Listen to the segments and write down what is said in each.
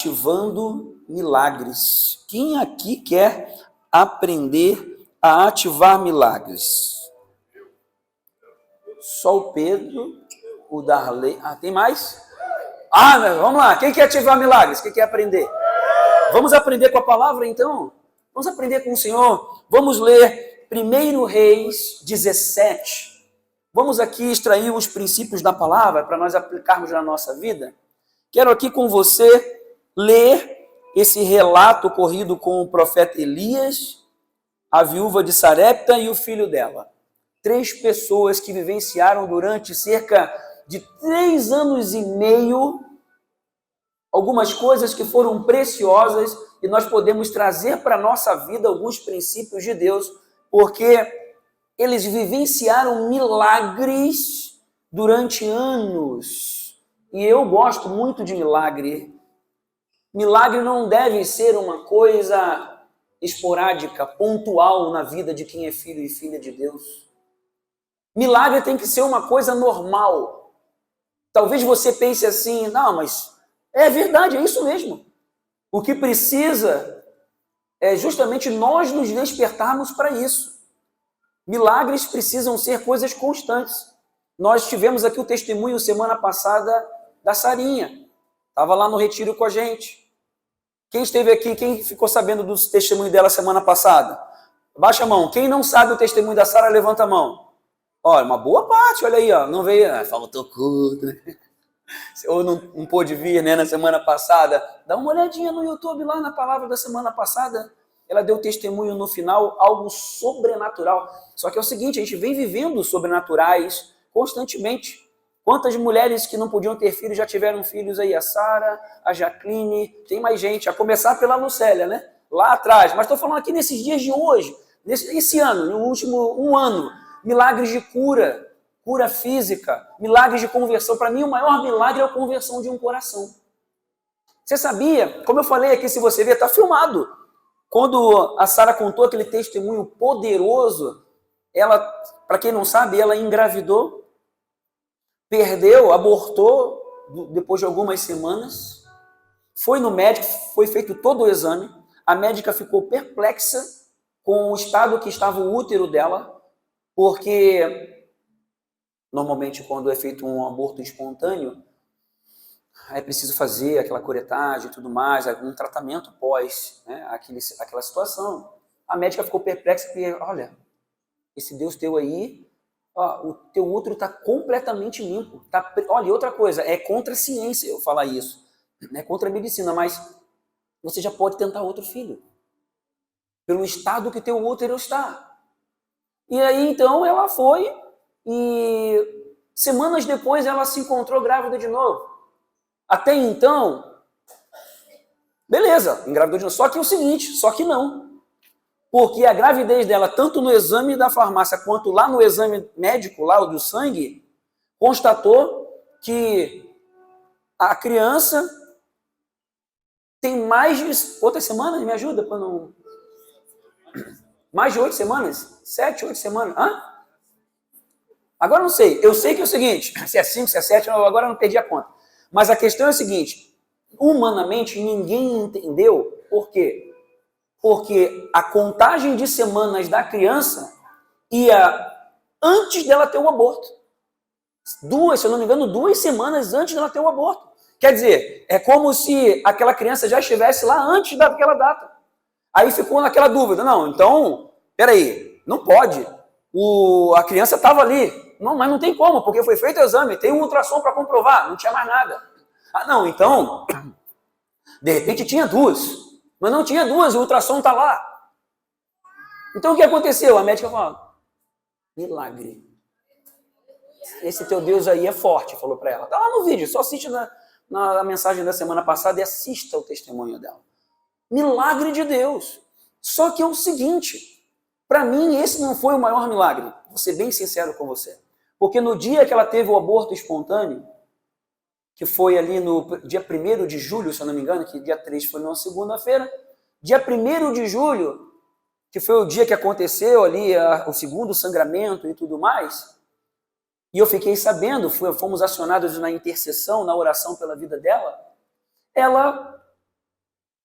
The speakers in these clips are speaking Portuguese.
Ativando milagres. Quem aqui quer aprender a ativar milagres? Só o Pedro, o Darley. Tem mais? Vamos lá. Quem quer ativar milagres? Quem quer aprender? Vamos aprender com a palavra, então? Vamos aprender com o Senhor. Vamos ler 1 Reis 17. Vamos aqui extrair os princípios da palavra para nós aplicarmos na nossa vida. Quero aqui com você ler esse relato ocorrido com o profeta Elias, a viúva de Sarepta e o filho dela. 3 pessoas que vivenciaram durante cerca de 3 anos e meio algumas coisas que foram preciosas e nós podemos trazer para a nossa vida alguns princípios de Deus, porque eles vivenciaram milagres durante anos. E eu gosto muito de milagre. Milagre não deve ser uma coisa esporádica, pontual na vida de quem é filho e filha de Deus. Milagre tem que ser uma coisa normal. Talvez você pense assim, não, mas é verdade, é isso mesmo. O que precisa é justamente nós nos despertarmos para isso. Milagres precisam ser coisas constantes. Nós tivemos aqui o testemunho semana passada da Sarinha. Estava lá no retiro com a gente. Quem esteve aqui, quem ficou sabendo do testemunho dela semana passada? Baixa a mão. Quem não sabe o testemunho da Sara, levanta a mão. Olha, uma boa parte, olha aí, ó. Não veio, faltou culto. Ou não pôde vir, né, na semana passada. Dá uma olhadinha no YouTube lá na palavra da semana passada. Ela deu testemunho no final, algo sobrenatural. Só que é o seguinte, a gente vem vivendo sobrenaturais constantemente. Quantas mulheres que não podiam ter filhos já tiveram filhos aí? A Sara, a Jacqueline, tem mais gente, a começar pela Lucélia, né? Lá atrás. Mas estou falando aqui nesses dias de hoje, esse ano, no último 1 ano, milagres de cura física, milagres de conversão. Para mim, o maior milagre é a conversão de um coração. Você sabia? Como eu falei aqui, se você ver, está filmado. Quando a Sara contou aquele testemunho poderoso, ela, para quem não sabe, ela engravidou, perdeu, abortou depois de algumas semanas, foi no médico, foi feito todo o exame, a médica ficou perplexa com o estado que estava o útero dela, porque normalmente quando é feito um aborto espontâneo, é preciso fazer aquela curetagem e tudo mais, um tratamento pós, né, aquela situação. A médica ficou perplexa porque, olha, esse Deus teu aí, o teu útero está completamente limpo. Olha, e outra coisa, é contra a ciência eu falar isso, é contra a medicina, mas você já pode tentar outro filho, pelo estado que teu útero está. E aí, então, ela foi e semanas depois ela se encontrou grávida de novo. Até então, beleza, engravidou de novo. Só que é o seguinte, só que não. Porque a gravidez dela, tanto no exame da farmácia quanto lá no exame médico, lá do sangue, constatou que a criança tem mais de... Quantas semanas? Me ajuda para não... Mais de 8 semanas? 7, 8 semanas? Agora não sei. Eu sei que é o seguinte, se é 5, se é 7, agora eu não perdi a conta. Mas a questão é a seguinte, humanamente ninguém entendeu por quê. Porque a contagem de semanas da criança ia antes dela ter o aborto. 2, se eu não me engano, 2 semanas antes dela ter o aborto. Quer dizer, é como se aquela criança já estivesse lá antes daquela data. Aí ficou naquela dúvida. Não, então, peraí, não pode. A criança estava ali. Não, mas não tem como, porque foi feito o exame, tem um ultrassom para comprovar, não tinha mais nada. Não, então, de repente tinha 2. Mas não tinha 2, o ultrassom está lá. Então o que aconteceu? A médica falou, milagre. Esse teu Deus aí é forte, falou para ela. Está lá no vídeo, só assiste na mensagem da semana passada e assista o testemunho dela. Milagre de Deus. Só que é o seguinte, para mim esse não foi o maior milagre. Vou ser bem sincero com você. Porque no dia que ela teve o aborto espontâneo, que foi ali no dia 1º de julho, se eu não me engano, que dia 3 foi numa segunda-feira, dia 1º de julho, que foi o dia que aconteceu ali o segundo sangramento e tudo mais, e eu fiquei sabendo, fomos acionados na intercessão, na oração pela vida dela, ela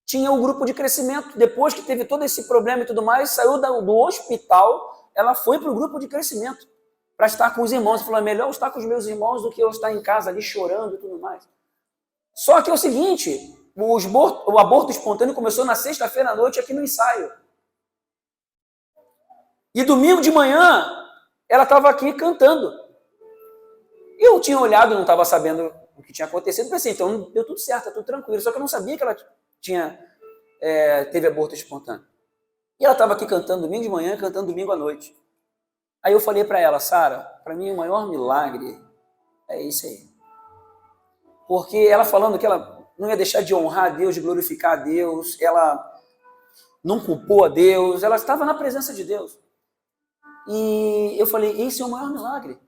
tinha o grupo de crescimento. Depois que teve todo esse problema e tudo mais, saiu do hospital, ela foi para o grupo de crescimento, para estar com os irmãos. Ela falou, é melhor eu estar com os meus irmãos do que eu estar em casa ali chorando e tudo mais. Só que é o seguinte, o aborto espontâneo começou na sexta-feira à noite aqui no ensaio. E domingo de manhã, ela estava aqui cantando. Eu tinha olhado e não estava sabendo o que tinha acontecido. Pensei, então deu tudo certo, tá tudo tranquilo. Só que eu não sabia que ela teve aborto espontâneo. E ela estava aqui cantando domingo de manhã, cantando domingo à noite. Aí eu falei para ela, Sara, para mim o maior milagre é isso aí. Porque ela falando que ela não ia deixar de honrar a Deus, de glorificar a Deus, ela não culpou a Deus, ela estava na presença de Deus. E eu falei, esse é o maior milagre.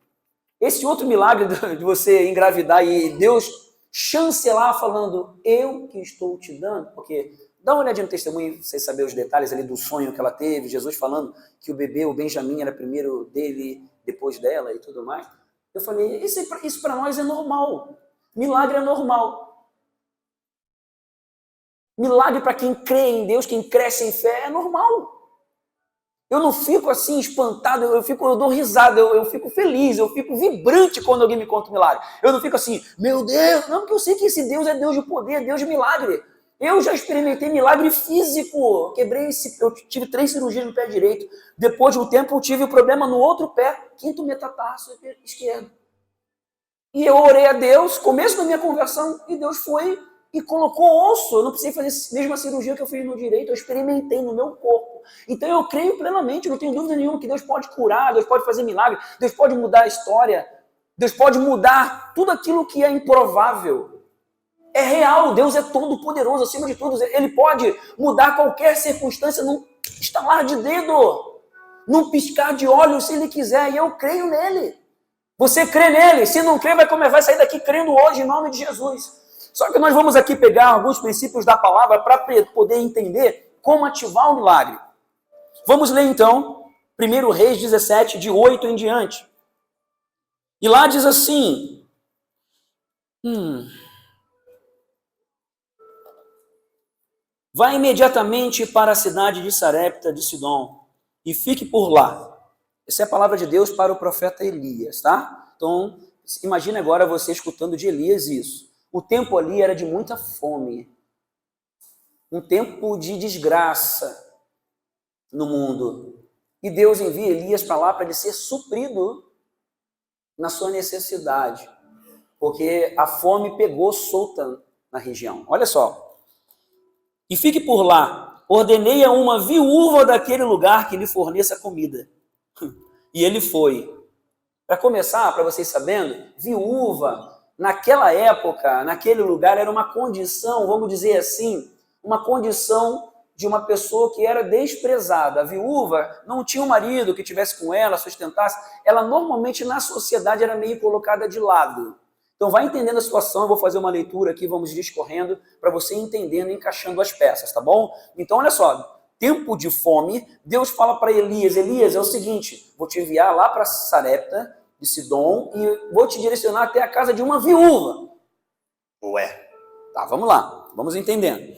Esse outro milagre de você engravidar e Deus chancelar falando, eu que estou te dando, porque dá uma olhadinha no testemunho, vocês saberem os detalhes ali do sonho que ela teve, Jesus falando que o bebê, o Benjamim, era primeiro dele, depois dela e tudo mais. Eu falei, isso para nós é normal. Milagre é normal. Milagre para quem crê em Deus, quem cresce em fé, é normal. Eu não fico assim espantado, eu dou risada, eu fico feliz, eu fico vibrante quando alguém me conta um milagre. Eu não fico assim, meu Deus, não, porque eu sei que esse Deus é Deus de poder, Deus de milagre. Eu já experimentei milagre físico, eu tive 3 cirurgias no pé direito, depois de um tempo eu tive um problema no outro pé, 5º metatarso esquerdo. E eu orei a Deus, começo da minha conversão, e Deus foi e colocou osso. Eu não precisei fazer a mesma cirurgia que eu fiz no direito, eu experimentei no meu corpo. Então eu creio plenamente, não tenho dúvida nenhuma que Deus pode curar, Deus pode fazer milagre, Deus pode mudar a história, Deus pode mudar tudo aquilo que é improvável. É real, Deus é todo poderoso, acima de tudo, Ele pode mudar qualquer circunstância num estalar de dedo, num piscar de olhos, se Ele quiser, e eu creio nele. Você crê nele, se não crê, vai sair daqui crendo hoje, em nome de Jesus. Só que nós vamos aqui pegar alguns princípios da palavra para poder entender como ativar o milagre. Vamos ler então 1 Reis 17, de 8 em diante. E lá diz assim, vai imediatamente para a cidade de Sarepta de Sidom e fique por lá. Essa é a palavra de Deus para o profeta Elias, tá? Então, imagine agora você escutando de Elias isso. O tempo ali era de muita fome. Um tempo de desgraça no mundo. E Deus envia Elias para lá para ele ser suprido na sua necessidade. Porque a fome pegou solta na região. Olha só. E fique por lá. Ordenei a uma viúva daquele lugar que lhe forneça comida. E ele foi. Para começar, para vocês sabendo, viúva, naquela época, naquele lugar, era uma condição, vamos dizer assim, uma condição de uma pessoa que era desprezada. A viúva não tinha um marido que estivesse com ela, sustentasse. Ela normalmente na sociedade era meio colocada de lado. Então vai entendendo a situação, eu vou fazer uma leitura aqui, vamos discorrendo, para você entendendo, encaixando as peças, tá bom? Então olha só. Tempo de fome, Deus fala para Elias, Elias, é o seguinte, vou te enviar lá para Sarepta de Sidom e vou te direcionar até a casa de uma viúva. Ué, tá, vamos lá, vamos entendendo.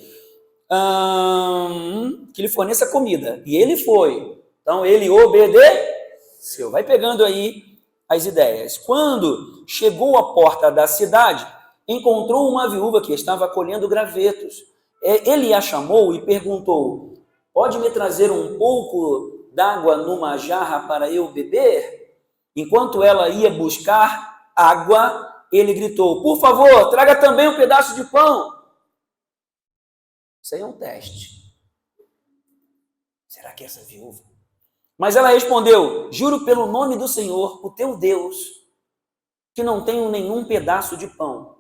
Que lhe forneça comida. E ele foi. Então ele obedeceu. Vai pegando aí as ideias. Quando chegou à porta da cidade, encontrou uma viúva que estava colhendo gravetos. Ele a chamou e perguntou, pode me trazer um pouco d'água numa jarra para eu beber? Enquanto ela ia buscar água, ele gritou, por favor, traga também um pedaço de pão. Isso aí é um teste. Será que é essa viúva? Mas ela respondeu, juro pelo nome do Senhor, o teu Deus, que não tenho nenhum pedaço de pão.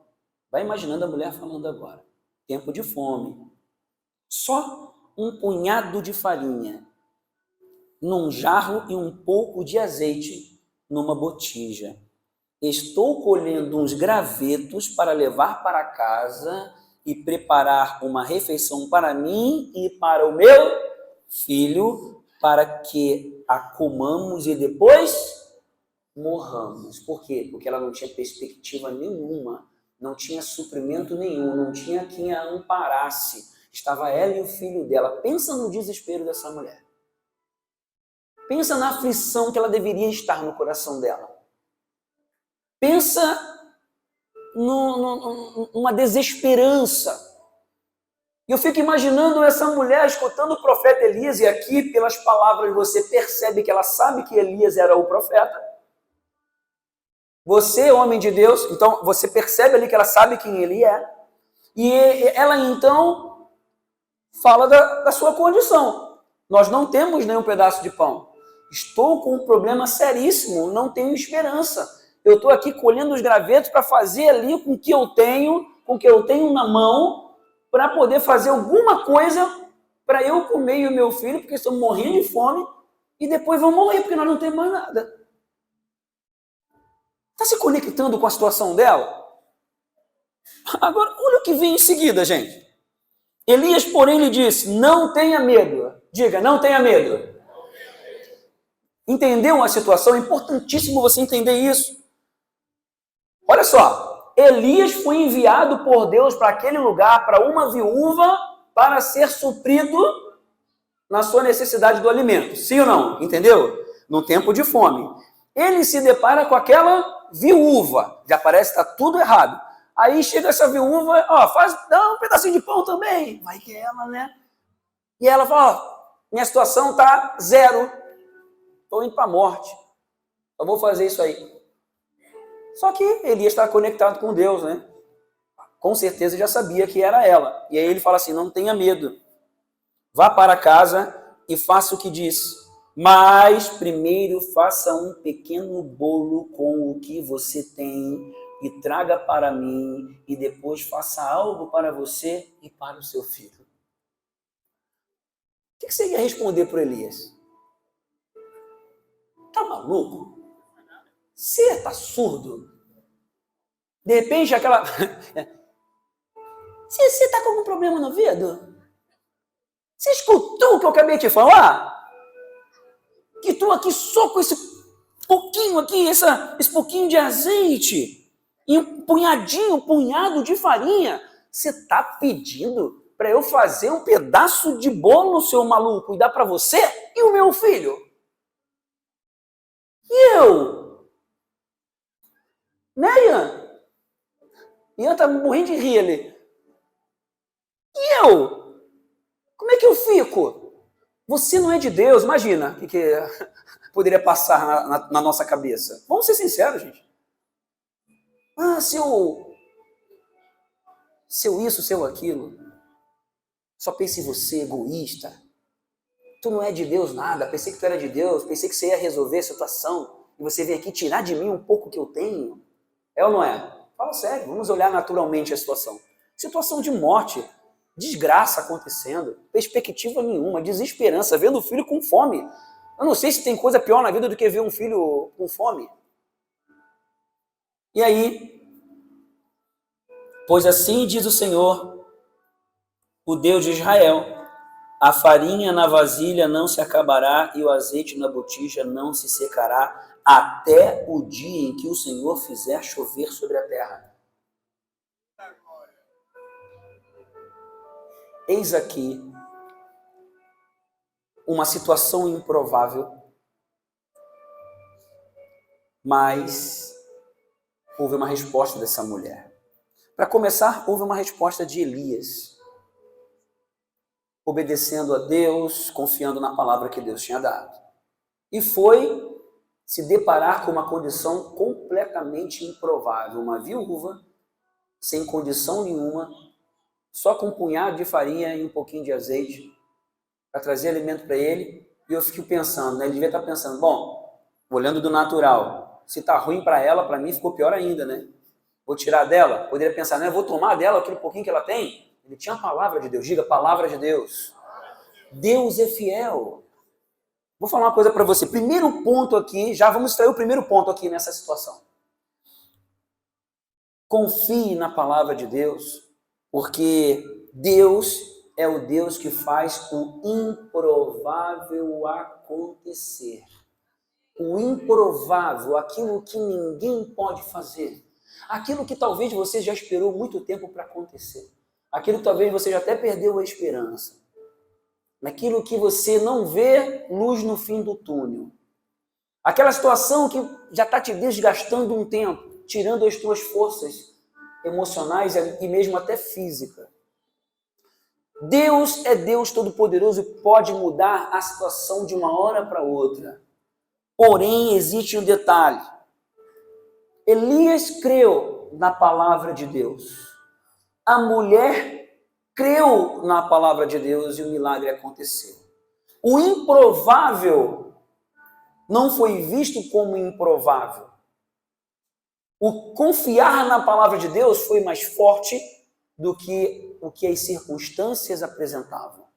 Vai imaginando a mulher falando agora. Tempo de fome. Só um punhado de farinha num jarro e um pouco de azeite numa botija. Estou colhendo uns gravetos para levar para casa e preparar uma refeição para mim e para o meu filho, para que a comamos e depois morramos. Por quê? Porque ela não tinha perspectiva nenhuma, não tinha suprimento nenhum, não tinha quem a amparasse. estava ela e o filho dela. Pensa no desespero dessa mulher. Pensa na aflição que ela deveria estar no coração dela. Pensa numa desesperança. E eu fico imaginando essa mulher escutando o profeta Elias, e aqui, pelas palavras, você percebe que ela sabe que Elias era o profeta. Você, homem de Deus, então você percebe ali que ela sabe quem ele é. E ela, então, fala da sua condição. Nós não temos nenhum pedaço de pão. Estou com um problema seríssimo, não tenho esperança. Eu estou aqui colhendo os gravetos para fazer ali com o que eu tenho na mão, para poder fazer alguma coisa para eu comer e o meu filho, porque estamos morrendo de fome, e depois vamos morrer, porque nós não temos mais nada. Está se conectando com a situação dela? Agora, olha o que vem em seguida, gente. Elias, porém, lhe disse, não tenha medo. Diga, não tenha medo. Entendeu a situação? É importantíssimo você entender isso. Olha só. Elias foi enviado por Deus para aquele lugar, para uma viúva, para ser suprido na sua necessidade do alimento. Sim ou não? Entendeu? No tempo de fome. Ele se depara com aquela viúva. Já parece que está tudo errado. Aí chega essa viúva, dá um pedacinho de pão também. Vai que é ela, né? E ela fala, minha situação está 0. Estou indo para a morte. Eu vou fazer isso aí. Só que Elias está conectado com Deus, né? Com certeza já sabia que era ela. E aí ele fala assim, não tenha medo. Vá para casa e faça o que diz. Mas primeiro faça um pequeno bolo com o que você tem e traga para mim. E depois faça algo para você e para o seu filho. O que você ia responder para Elias? Tá maluco? Você está surdo? De repente, aquela... Você está com algum problema no ouvido? Você escutou o que eu acabei de falar? Que tu aqui só com esse pouquinho aqui, esse pouquinho de azeite e um punhado de farinha, você está pedindo para eu fazer um pedaço de bolo, seu maluco, e dar para você e o meu filho? E eu? Né, Ian? Ian tá morrendo de rir ali. E eu? Como é que eu fico? Você não é de Deus, imagina o que poderia passar na nossa cabeça. Vamos ser sinceros, gente. Seu isso, seu aquilo. Só pensa em você, egoísta. Tu não é de Deus nada, pensei que tu era de Deus, pensei que você ia resolver a situação, e você vem aqui tirar de mim um pouco que eu tenho. É ou não é? Fala sério, vamos olhar naturalmente a situação. Situação de morte, desgraça acontecendo, perspectiva nenhuma, desesperança, vendo o filho com fome. Eu não sei se tem coisa pior na vida do que ver um filho com fome. E aí, pois assim diz o Senhor, o Deus de Israel, a farinha na vasilha não se acabará e o azeite na botija não se secará até o dia em que o Senhor fizer chover sobre a terra. Eis aqui uma situação improvável, mas houve uma resposta dessa mulher. Para começar, houve uma resposta de Elias, obedecendo a Deus, confiando na palavra que Deus tinha dado. E foi se deparar com uma condição completamente improvável. Uma viúva, sem condição nenhuma, só com um punhado de farinha e um pouquinho de azeite, para trazer alimento para ele. E eu fico pensando, né? Ele devia estar pensando, bom, olhando do natural, se está ruim para ela, para mim ficou pior ainda, né? Vou tirar dela, poderia pensar, né? Vou tomar dela aquele pouquinho que ela tem. Ele tinha a palavra de Deus, diga, palavra de Deus. Deus é fiel. Vou falar uma coisa para você. Primeiro ponto aqui, já vamos extrair o primeiro ponto aqui nessa situação. Confie na palavra de Deus, porque Deus é o Deus que faz o improvável acontecer. O improvável, aquilo que ninguém pode fazer. Aquilo que talvez você já esperou muito tempo para acontecer. aquilo que talvez você já até perdeu a esperança, naquilo que você não vê luz no fim do túnel, aquela situação que já está te desgastando um tempo, tirando as tuas forças emocionais e mesmo até física. Deus é Deus Todo-Poderoso e pode mudar a situação de uma hora para outra. Porém, existe um detalhe. Elias creu na palavra de Deus. A mulher creu na palavra de Deus e o milagre aconteceu. O improvável não foi visto como improvável. O confiar na palavra de Deus foi mais forte do que o que as circunstâncias apresentavam.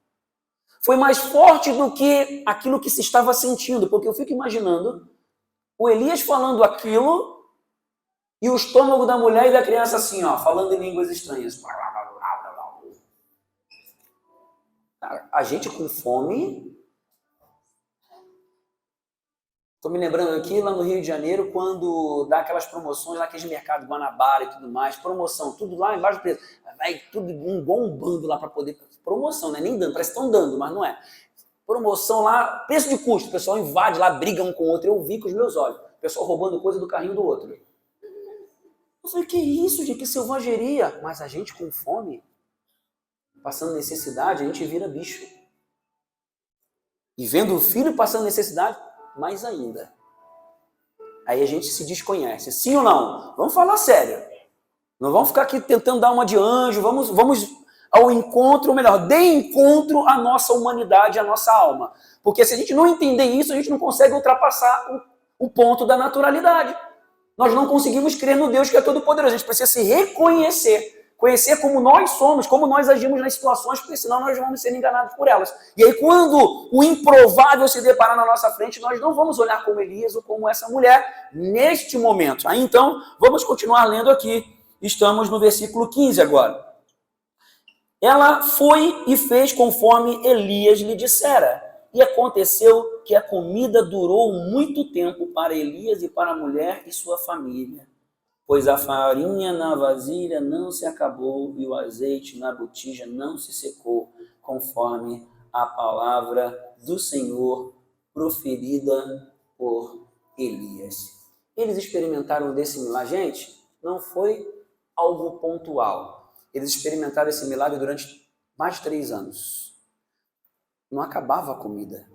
Foi mais forte do que aquilo que se estava sentindo, porque eu fico imaginando o Elias falando aquilo e o estômago da mulher e da criança assim, ó, falando em línguas estranhas. Cara, a gente com fome... Estou me lembrando aqui, lá no Rio de Janeiro, quando dá aquelas promoções, lá aqueles mercados Guanabara e tudo mais, promoção, tudo lá embaixo do preço. Vai tudo bombando lá para poder... Promoção, não é nem dando, parece que estão dando, mas não é. Promoção lá, preço de custo, o pessoal invade lá, briga um com o outro, eu vi com os meus olhos. O pessoal roubando coisa do carrinho do outro. Eu falei, que isso, gente, que selvageria. Mas a gente com fome, passando necessidade, a gente vira bicho. E vendo o filho passando necessidade, mais ainda. Aí a gente se desconhece. Sim ou não? Vamos falar sério. Não vamos ficar aqui tentando dar uma de anjo. Vamos ao encontro, ou melhor, dê encontro à nossa humanidade, à nossa alma. Porque se a gente não entender isso, a gente não consegue ultrapassar o ponto da naturalidade. Nós não conseguimos crer no Deus que é todo-poderoso. A gente precisa se reconhecer. Conhecer como nós somos, como nós agimos nas situações, porque senão nós vamos ser enganados por elas. E aí quando o improvável se deparar na nossa frente, nós não vamos olhar como Elias ou como essa mulher neste momento. Aí então, vamos continuar lendo aqui. Estamos no versículo 15 agora. Ela foi e fez conforme Elias lhe dissera. E aconteceu que a comida durou muito tempo para Elias e para a mulher e sua família. Pois a farinha na vasilha não se acabou e o azeite na botija não se secou, conforme a palavra do Senhor proferida por Elias. Eles experimentaram desse milagre, gente, não foi algo pontual. Eles experimentaram esse milagre durante mais de 3 anos. Não acabava a comida.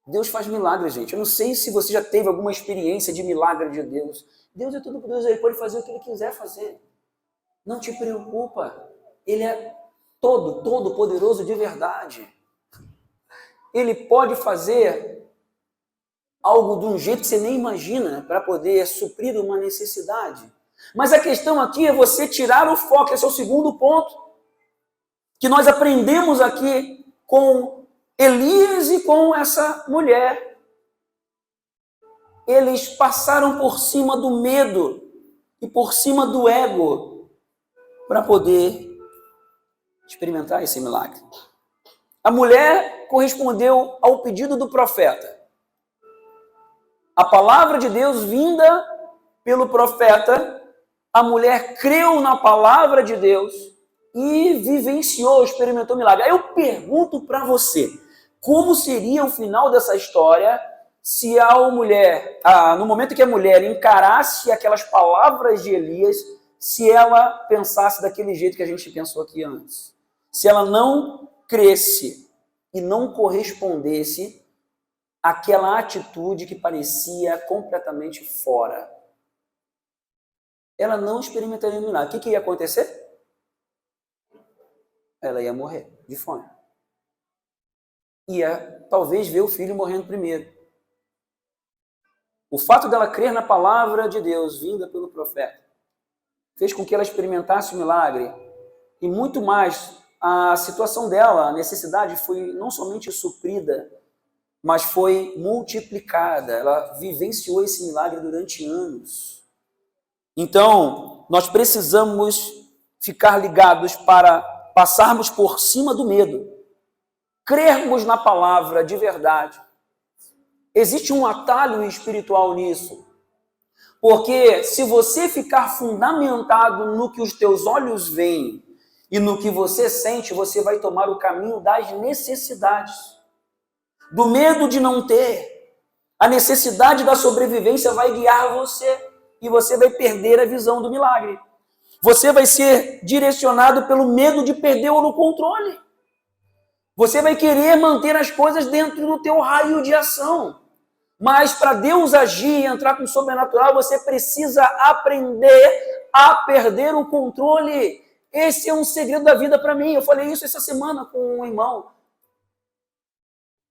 Deus faz milagres, gente. Eu não sei se você já teve alguma experiência de milagre de Deus. Deus é todo poderoso, Ele pode fazer o que Ele quiser fazer. Não te preocupa. Ele é todo poderoso de verdade. Ele pode fazer algo de um jeito que você nem imagina para poder suprir uma necessidade. Mas a questão aqui é você tirar o foco. Esse é o segundo ponto que nós aprendemos aqui com Elias e com essa mulher. Eles passaram por cima do medo e por cima do ego para poder experimentar esse milagre. A mulher correspondeu ao pedido do profeta. A palavra de Deus vinda pelo profeta, a mulher creu na palavra de Deus e vivenciou, experimentou o milagre. Aí eu pergunto para você, como seria o final dessa história se no momento que a mulher encarasse aquelas palavras de Elias, se ela pensasse daquele jeito que a gente pensou aqui antes? Se ela não cresce e não correspondesse àquela atitude que parecia completamente fora, ela não experimentaria o milagre. O que ia acontecer? Ela ia morrer de fome. Ia talvez ver o filho morrendo primeiro. O fato dela crer na palavra de Deus vinda pelo profeta fez com que ela experimentasse o milagre e muito mais. A situação dela, a necessidade foi não somente suprida, mas foi multiplicada. Ela vivenciou esse milagre durante anos. Então, nós precisamos ficar ligados para passarmos por cima do medo, crermos na palavra de verdade. Existe um atalho espiritual nisso, porque se você ficar fundamentado no que os teus olhos veem E no que você sente, você vai tomar o caminho das necessidades. Do medo de não ter. A necessidade da sobrevivência vai guiar você. E você vai perder a visão do milagre. Você vai ser direcionado pelo medo de perder o controle. Você vai querer manter as coisas dentro do teu raio de ação. Mas para Deus agir e entrar com o sobrenatural, você precisa aprender a perder o controle. Esse é um segredo da vida para mim. Eu falei isso essa semana com um irmão.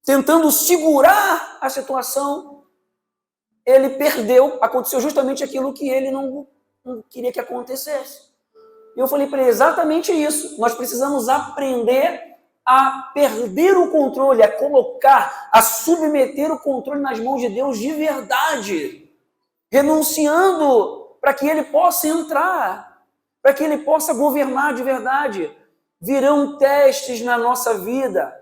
Tentando segurar a situação, ele perdeu. Aconteceu justamente aquilo que ele não queria que acontecesse. E eu falei para ele exatamente isso. Nós precisamos aprender a perder o controle, a colocar, a submeter o controle nas mãos de Deus de verdade, renunciando para que Ele possa entrar, para que Ele possa governar de verdade. Virão testes na nossa vida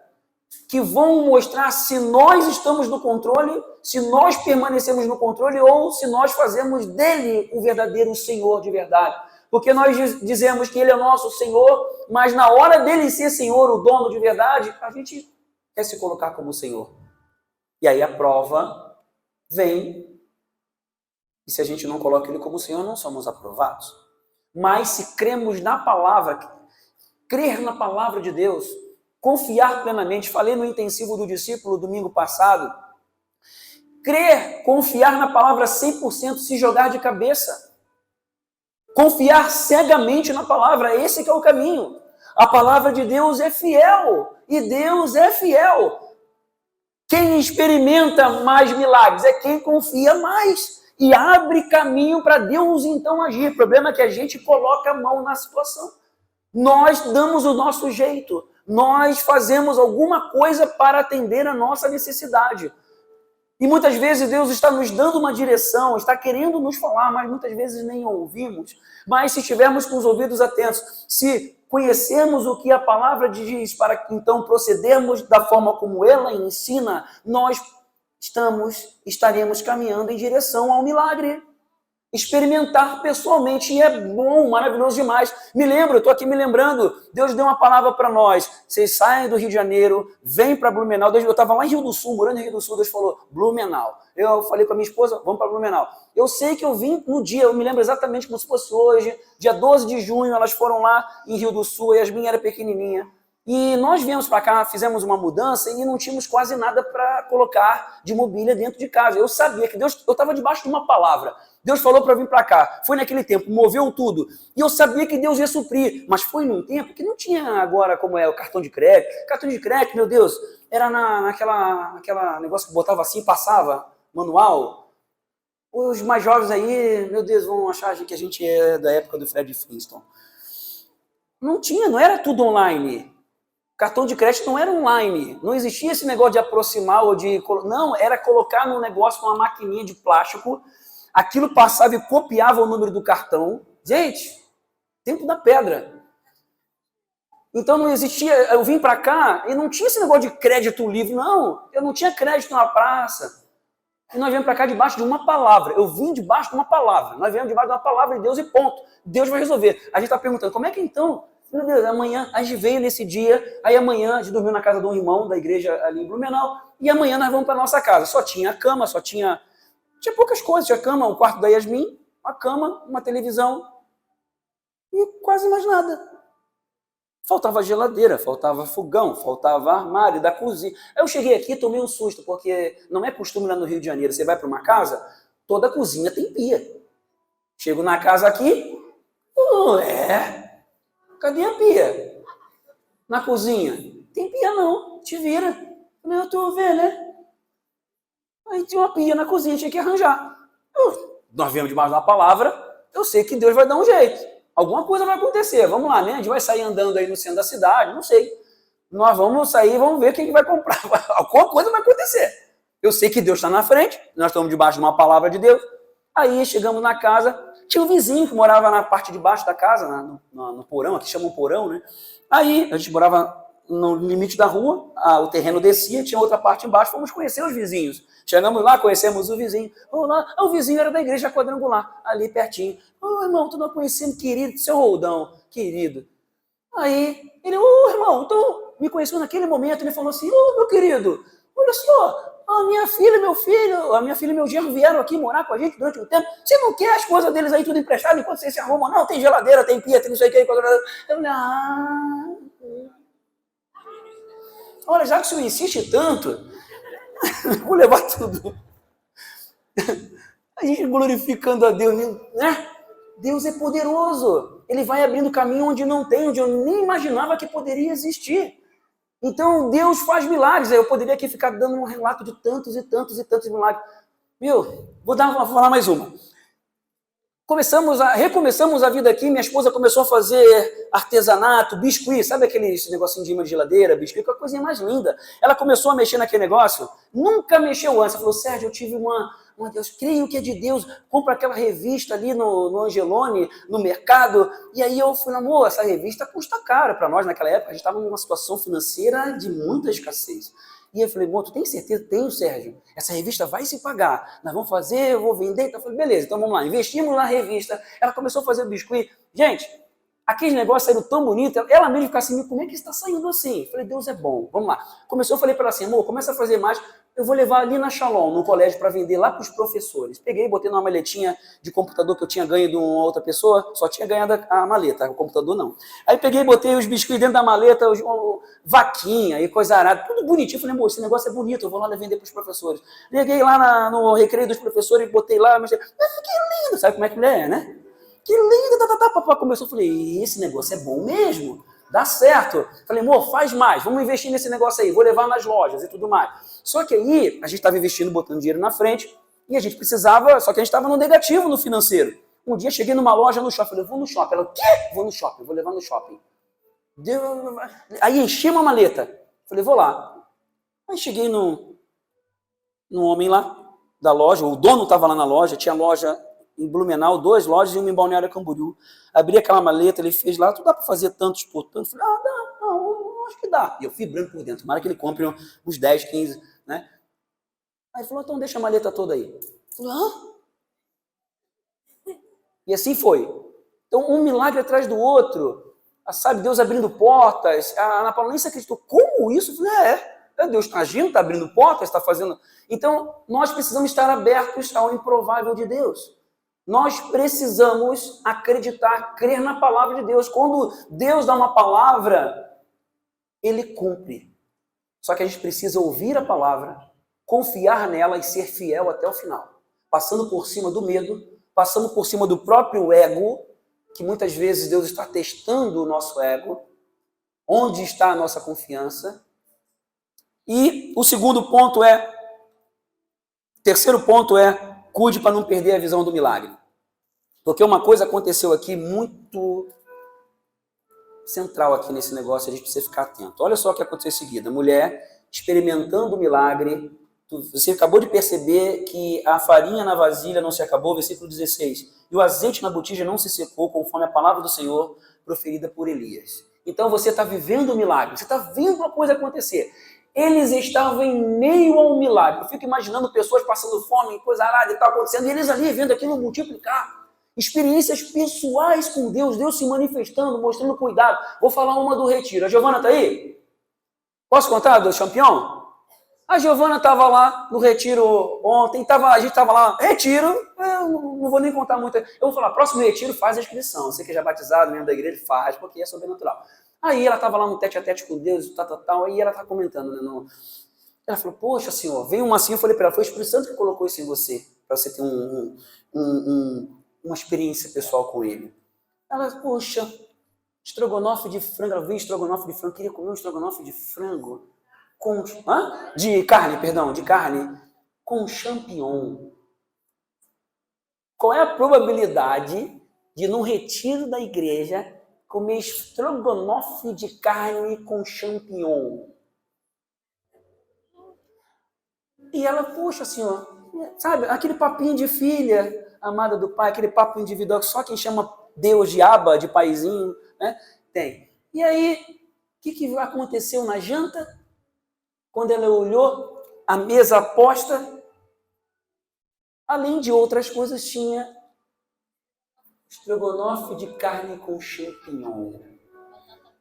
que vão mostrar se nós estamos no controle, se nós permanecemos no controle ou se nós fazemos dele o verdadeiro Senhor de verdade. Porque nós dizemos que Ele é nosso Senhor, mas na hora dele ser Senhor, o dono de verdade, a gente quer se colocar como Senhor. E aí a prova vem, e se a gente não coloca Ele como Senhor, não somos aprovados. Mas se cremos na palavra, crer na palavra de Deus, confiar plenamente, falei no intensivo do discípulo domingo passado, crer, confiar na palavra 100%, se jogar de cabeça. Confiar cegamente na palavra, esse que é o caminho. A palavra de Deus é fiel, e Deus é fiel. Quem experimenta mais milagres é quem confia mais e abre caminho para Deus então agir. O problema é que a gente coloca a mão na situação. Nós damos o nosso jeito, nós fazemos alguma coisa para atender a nossa necessidade. E muitas vezes Deus está nos dando uma direção, está querendo nos falar, mas muitas vezes nem ouvimos. Mas se estivermos com os ouvidos atentos, se conhecermos o que a palavra diz, para que então procedermos da forma como ela ensina, nós estaremos caminhando em direção ao milagre. Experimentar pessoalmente, e é bom, maravilhoso demais. Me lembro, eu estou aqui me lembrando, Deus deu uma palavra para nós, vocês saem do Rio de Janeiro, vêm para Blumenau. Eu estava lá em Rio do Sul, morando em Rio do Sul, Deus falou, Blumenau. Eu falei com a minha esposa, vamos para Blumenau. Eu sei que eu vim no dia, eu me lembro exatamente como se fosse hoje, dia 12 de junho, elas foram lá em Rio do Sul, a Yasmin era pequenininha. E nós viemos para cá, fizemos uma mudança e não tínhamos quase nada para colocar de mobília dentro de casa. Eu sabia que Deus, eu estava debaixo de uma palavra. Deus falou para vir para cá. Foi naquele tempo, moveu tudo. E eu sabia que Deus ia suprir. Mas foi num tempo que não tinha agora como é o cartão de crédito. Cartão de crédito, meu Deus, era naquela negócio que botava assim, passava, manual. Os mais jovens aí, meu Deus, vão achar que a gente é da época do Fred Flintstone. Não tinha, não era tudo online. Cartão de crédito não era online. Não existia esse negócio de aproximar ou de... Não, era colocar num negócio com uma maquininha de plástico. Aquilo passava e copiava o número do cartão. Gente, tempo da pedra. Então não existia... Eu vim para cá e não tinha esse negócio de crédito livre. Não, eu não tinha crédito na praça. E nós viemos para cá debaixo de uma palavra. Eu vim debaixo de uma palavra. Nós viemos debaixo de uma palavra de Deus e ponto. Deus vai resolver. A gente está perguntando, como é que então... Meu Deus, amanhã a gente veio nesse dia, aí amanhã a gente dormiu na casa de um irmão da igreja ali em Blumenau, e amanhã nós vamos para nossa casa. Só tinha cama, tinha poucas coisas, tinha cama, o quarto da Yasmin, uma cama, uma televisão, e quase mais nada. Faltava geladeira, faltava fogão, faltava armário da cozinha. Aí eu cheguei aqui e tomei um susto, porque não é costume lá no Rio de Janeiro, você vai para uma casa, toda cozinha tem pia. Chego na casa aqui, cadê a pia? Na cozinha? Tem pia não, te vira. Eu tô vendo, né? Aí tinha uma pia na cozinha, tinha que arranjar. Nós viemos debaixo da palavra, eu sei que Deus vai dar um jeito. Alguma coisa vai acontecer, vamos lá, né? A gente vai sair andando aí no centro da cidade, não sei. Nós vamos sair, vamos ver quem vai comprar. Alguma coisa vai acontecer. Eu sei que Deus está na frente, nós estamos debaixo de uma palavra de Deus. Aí chegamos na casa, tinha um vizinho que morava na parte de baixo da casa, no porão, aqui chama um porão, né? Aí a gente morava no limite da rua, o terreno descia, tinha outra parte embaixo, fomos conhecer os vizinhos. Chegamos lá, conhecemos o vizinho. Vamos lá, o vizinho era da igreja quadrangular, ali pertinho. Irmão, tu não conhecendo, querido, seu Roldão, querido. Aí ele, ô irmão, então me conheceu naquele momento, ele falou assim, ô meu querido, olha só, a minha filha e meu filho, a minha filha e meu genro vieram aqui morar com a gente durante um tempo, você não quer as coisas deles aí tudo emprestado enquanto vocês se arrumam? Não, tem geladeira, tem pia, tem não sei o que. Eu falei, olha, já que o senhor insiste tanto, vou levar tudo. A gente glorificando a Deus, né? Deus é poderoso. Ele vai abrindo caminho onde não tem, onde eu nem imaginava que poderia existir. Então, Deus faz milagres. Eu poderia aqui ficar dando um relato de tantos e tantos e tantos milagres. Vou falar mais uma. Recomeçamos a vida aqui, minha esposa começou a fazer artesanato, biscuit, sabe aquele negocinho de imã de geladeira, biscuit, que é a coisinha mais linda. Ela começou a mexer naquele negócio, nunca mexeu antes. Ela falou, Sérgio, eu tive Deus, creio que é de Deus, compra aquela revista ali no Angelone, no mercado, e aí eu falei, amor, essa revista custa caro para nós naquela época, a gente estava numa situação financeira de muita escassez. E eu falei, tu tem certeza? Tenho, Sérgio. Essa revista vai se pagar. Nós vamos fazer, eu vou vender. Então eu falei, beleza, então vamos lá. Investimos na revista. Ela começou a fazer o biscuit. Gente, aqueles negócios saíram tão bonitos. Ela mesmo ficou assim, como é que está saindo assim? Eu falei, Deus é bom. Vamos lá. Eu falei para ela assim, amor, começa a fazer mais. Eu vou levar ali na Shalom, no colégio, para vender lá para os professores. Peguei, botei numa maletinha de computador que eu tinha ganho de uma outra pessoa, só tinha ganhado a maleta, o computador não. Aí peguei, botei os biscoitos dentro da maleta, vaquinha e coisa arada, tudo bonitinho. Falei, amor, esse negócio é bonito, eu vou lá vender para os professores. Peguei lá no recreio dos professores, botei lá, mas que lindo, sabe como é que mulher é, né? Que lindo, papai começou, falei, esse negócio é bom mesmo? Dá certo. Falei, amor, faz mais, vamos investir nesse negócio aí, vou levar nas lojas e tudo mais. Só que aí, a gente estava investindo, botando dinheiro na frente, e a gente precisava, só que a gente estava no negativo no financeiro. Um dia cheguei numa loja no shopping, falei, vou no shopping. Ela, o quê? Vou no shopping, vou levar no shopping. Aí enchi uma maleta. Falei, vou lá. Aí cheguei num homem lá, da loja, o dono estava lá na loja, tinha loja em Blumenau, 2 lojas e uma em Balneário Camboriú. Abri aquela maleta, ele fez lá, tu dá para fazer tantos por tanto? Falei, dá, não, acho que dá. E eu vibrando por dentro, tomara que ele compre uns 10, 15, né? Aí ele falou, então deixa a maleta toda aí. Eu falei, E assim foi. Então, um milagre atrás do outro, sabe, Deus abrindo portas. A Ana Paula nem se acreditou, como isso? Eu falei, Deus está agindo, está abrindo portas, está fazendo... Então, nós precisamos estar abertos ao improvável de Deus. Nós precisamos acreditar, crer na palavra de Deus. Quando Deus dá uma palavra, Ele cumpre. Só que a gente precisa ouvir a palavra, confiar nela e ser fiel até o final. Passando por cima do medo, passando por cima do próprio ego, que muitas vezes Deus está testando o nosso ego, onde está a nossa confiança. E o terceiro ponto é, cuide para não perder a visão do milagre. Porque uma coisa aconteceu aqui muito central aqui nesse negócio, a gente precisa ficar atento. Olha só o que aconteceu em seguida. A mulher experimentando o milagre, você acabou de perceber que a farinha na vasilha não se acabou, versículo 16. E o azeite na botija não se secou, conforme a palavra do Senhor proferida por Elias. Então você está vivendo o milagre, você está vendo a coisa acontecer. Eles estavam em meio ao milagre. Eu fico imaginando pessoas passando fome, coisa arada e tal acontecendo, e eles ali vendo aquilo multiplicar. Experiências pessoais com Deus, Deus se manifestando, mostrando cuidado. Vou falar uma do retiro. A Giovana está aí? Posso contar do campeão? A Giovana estava lá no retiro ontem, a gente estava lá, retiro, eu não vou nem contar muito. Eu vou falar, próximo retiro, faz a inscrição. Você que já é batizado, membro da igreja, faz, porque é sobrenatural. Aí ela estava lá no tete-a-tete com Deus, aí ela está comentando, né? Ela falou, poxa, Senhor, veio uma assim, eu falei para ela, foi o Espírito Santo que colocou isso em você, para você ter uma experiência pessoal com ele. Ela, poxa, estrogonofe de frango, ela veio estrogonofe de frango, queria comer um estrogonofe de frango, de carne, com champignon. Qual é a probabilidade de, num retiro da igreja, comer estrogonofe de carne com champignon? E ela, poxa, Senhor, sabe, aquele papinho de filha amada do pai, aquele papo individual que só quem chama Deus de aba, de paizinho, né, tem. E aí, o que aconteceu na janta? Quando ela olhou a mesa posta, além de outras coisas, tinha estrogonofe de carne com champignon.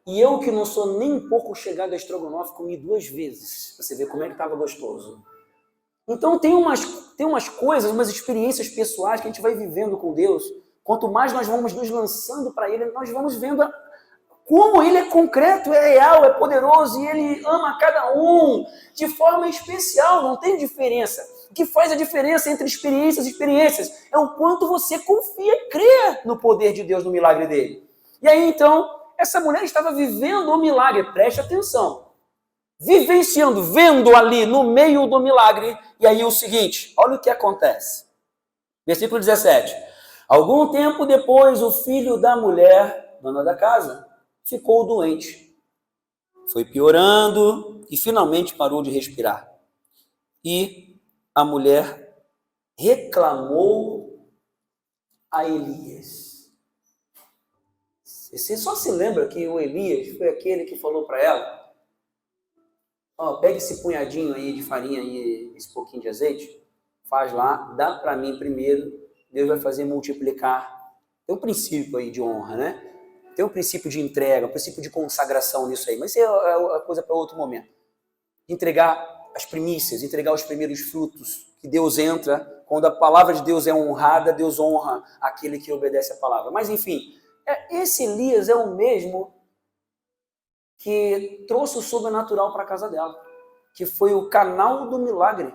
E eu que não sou nem um pouco chegado a estrogonofe, comi 2 vezes. Você vê como é que estava gostoso. Então tem umas coisas, umas experiências pessoais que a gente vai vivendo com Deus. Quanto mais nós vamos nos lançando para Ele, nós vamos vendo como Ele é concreto, é real, é poderoso e Ele ama cada um de forma especial, não tem diferença. O que faz a diferença entre experiências e experiências é o quanto você confia e crê no poder de Deus, no milagre dele. E aí então, essa mulher estava vivendo o milagre, preste atenção. Vivenciando, vendo ali no meio do milagre. E aí o seguinte, olha o que acontece. Versículo 17. Algum tempo depois, o filho da mulher, dona da casa, ficou doente. Foi piorando e finalmente parou de respirar. E a mulher reclamou a Elias. Você só se lembra que o Elias foi aquele que falou para ela: pega esse punhadinho aí de farinha e esse pouquinho de azeite, faz lá, dá para mim primeiro, Deus vai fazer multiplicar. Tem um princípio aí de honra, né? Tem um princípio de entrega, um princípio de consagração nisso aí, mas isso é a coisa para outro momento. Entregar as primícias, entregar os primeiros frutos, que Deus entra, quando a palavra de Deus é honrada, Deus honra aquele que obedece a palavra. Mas enfim, esse Elias é o mesmo que trouxe o sobrenatural para a casa dela, que foi o canal do milagre.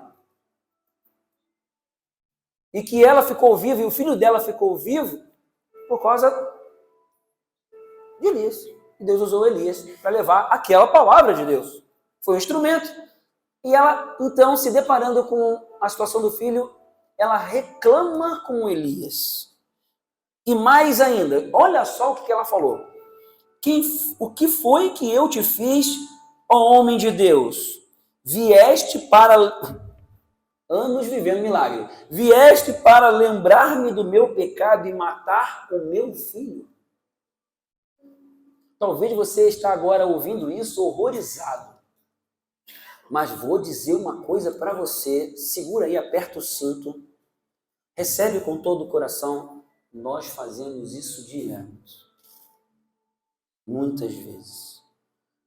E que ela ficou viva, e o filho dela ficou vivo, por causa de Elias. E Deus usou Elias para levar aquela palavra de Deus. Foi um instrumento. E ela, então, se deparando com a situação do filho, ela reclama com Elias. E mais ainda, olha só o que ela falou. O que foi que eu te fiz, ó homem de Deus? Vieste para... anos vivendo milagre. Vieste para lembrar-me do meu pecado e matar o meu filho? Talvez você está agora ouvindo isso horrorizado. Mas vou dizer uma coisa para você. Segura aí, aperta o cinto. Recebe com todo o coração. Nós fazemos isso direto. Muitas vezes.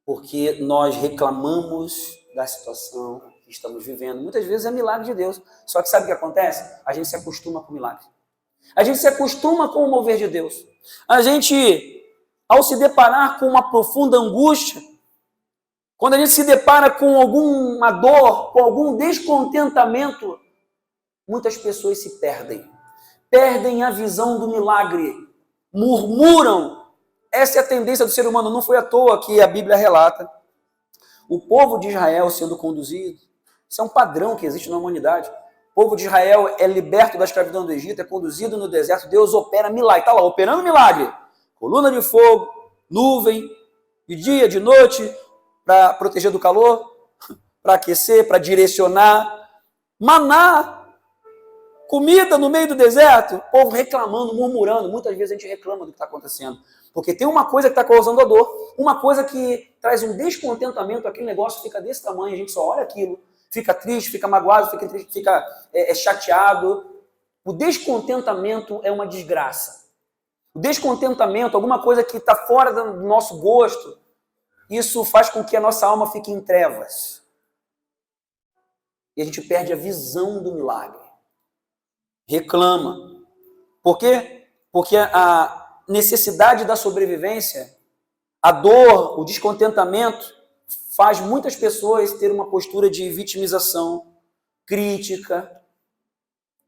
Porque nós reclamamos da situação que estamos vivendo. Muitas vezes é milagre de Deus. Só que sabe o que acontece? A gente se acostuma com o milagre. A gente se acostuma com o mover de Deus. A gente, ao se deparar com uma profunda angústia, quando a gente se depara com alguma dor, com algum descontentamento, muitas pessoas se perdem. Perdem a visão do milagre. Murmuram. Essa é a tendência do ser humano. Não foi à toa que a Bíblia relata o povo de Israel sendo conduzido. Isso é um padrão que existe na humanidade. O povo de Israel é liberto da escravidão do Egito, é conduzido no deserto, Deus opera milagre. Está lá, operando milagre. Coluna de fogo, nuvem, de dia, de noite, para proteger do calor, para aquecer, para direcionar. Maná, comida no meio do deserto, o povo reclamando, murmurando. Muitas vezes a gente reclama do que está acontecendo. Porque tem uma coisa que está causando a dor, uma coisa que traz um descontentamento, aquele negócio fica desse tamanho, a gente só olha aquilo, fica triste, fica magoado, fica chateado. O descontentamento é uma desgraça. O descontentamento, alguma coisa que está fora do nosso gosto, isso faz com que a nossa alma fique em trevas. E a gente perde a visão do milagre. Reclama. Por quê? Porque a necessidade da sobrevivência, a dor, o descontentamento, faz muitas pessoas ter uma postura de vitimização, crítica,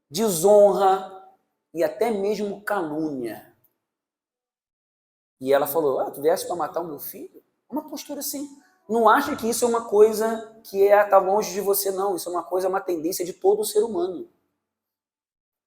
desonra e até mesmo calúnia. E ela falou, tu vieste para matar o meu filho? Uma postura assim. Não acha que isso é uma coisa que está longe de você, não. Isso é uma tendência de todo o ser humano.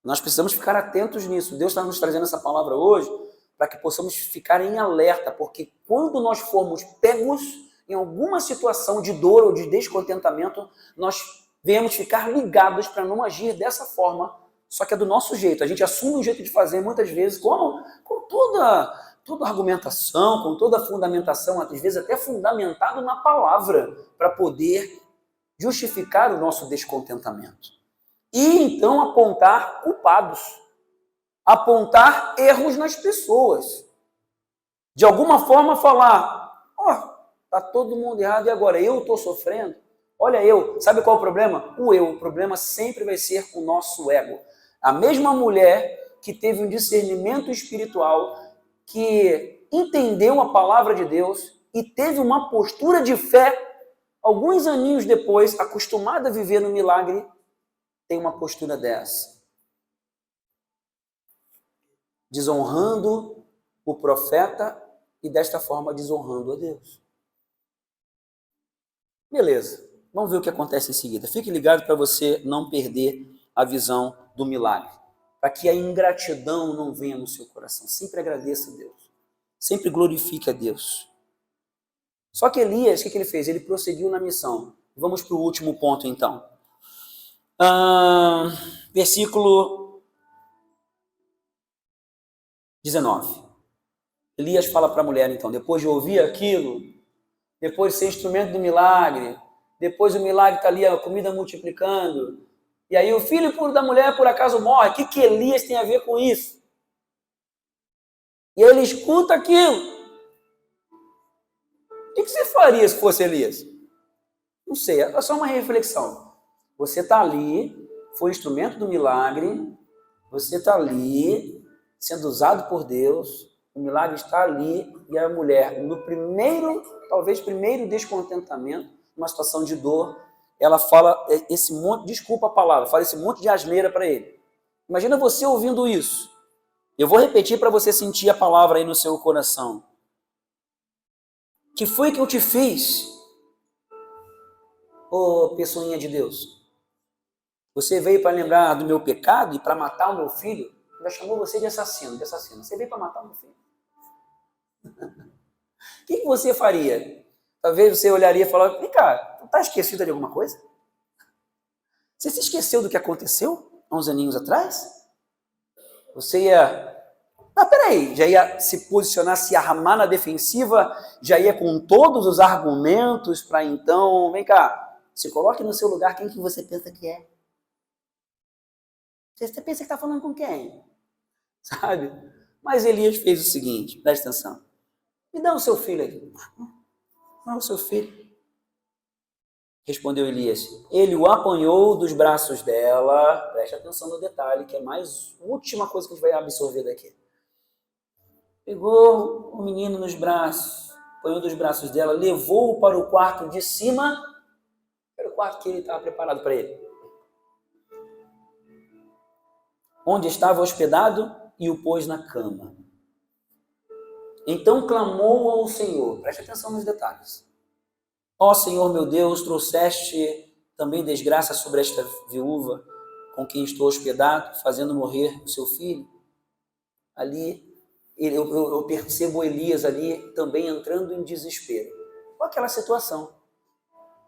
Nós precisamos ficar atentos nisso. Deus está nos trazendo essa palavra hoje para que possamos ficar em alerta, porque quando nós formos pegos em alguma situação de dor ou de descontentamento, nós devemos ficar ligados para não agir dessa forma, só que é do nosso jeito. A gente assume um jeito de fazer muitas vezes com toda argumentação, com toda fundamentação, às vezes até fundamentado na palavra, para poder justificar o nosso descontentamento. E então apontar culpados, apontar erros nas pessoas. De alguma forma falar, Ó, tá todo mundo errado e agora eu estou sofrendo? Olha eu, sabe qual é o problema? O problema sempre vai ser o nosso ego. A mesma mulher que teve um discernimento espiritual, que entendeu a palavra de Deus e teve uma postura de fé, alguns aninhos depois, acostumada a viver no milagre, tem uma postura dessa. Desonrando o profeta e desta forma desonrando a Deus. Beleza, vamos ver o que acontece em seguida. Fique ligado para você não perder a visão do milagre. Para que a ingratidão não venha no seu coração. Sempre agradeça a Deus. Sempre glorifique a Deus. Só que Elias, o que ele fez? Ele prosseguiu na missão. Vamos para o último ponto, então. Versículo 19. Elias fala para a mulher, então, depois de ouvir aquilo, depois de ser instrumento do milagre, depois o milagre está ali, a comida multiplicando, e aí o filho da mulher, por acaso, morre. O que Elias tem a ver com isso? E aí ele escuta aquilo. O que você faria se fosse Elias? Não sei, é só uma reflexão. Você está ali, foi instrumento do milagre, você está ali, sendo usado por Deus, o milagre está ali, e a mulher, no talvez primeiro descontentamento, numa situação de dor, ela fala esse monte, desculpa a palavra, fala esse monte de asneira para ele. Imagina você ouvindo isso. Eu vou repetir para você sentir a palavra aí no seu coração. Que foi que eu te fiz, ô pessoinha de Deus? Você veio para lembrar do meu pecado e para matar o meu filho? Já chamou você de assassino, Você veio para matar o meu filho. O que você faria? Talvez você olharia e falaria, vem cá, tu tá esquecido de alguma coisa? Você se esqueceu do que aconteceu há uns aninhos atrás? Você ia... Ah, peraí, já ia se posicionar, se armar na defensiva, já ia com todos os argumentos para então, vem cá, se coloque no seu lugar, quem que você pensa que é? Você pensa que está falando com quem? Sabe? Mas Elias fez o seguinte, presta atenção. Me dá o seu filho aqui. Não, o seu filho. Respondeu Elias. Ele o apanhou dos braços dela. Preste atenção no detalhe, que é mais última coisa que a gente vai absorver daqui. Pegou o menino nos braços, apanhou dos braços dela, levou-o para o quarto de cima, era o quarto que ele estava preparado para ele, onde estava hospedado, e o pôs na cama. Então clamou ao Senhor. Preste atenção nos detalhes. Ó Senhor meu Deus, trouxeste também desgraça sobre esta viúva com quem estou hospedado, fazendo morrer o seu filho. Ali, eu percebo Elias ali também entrando em desespero. Com aquela situação.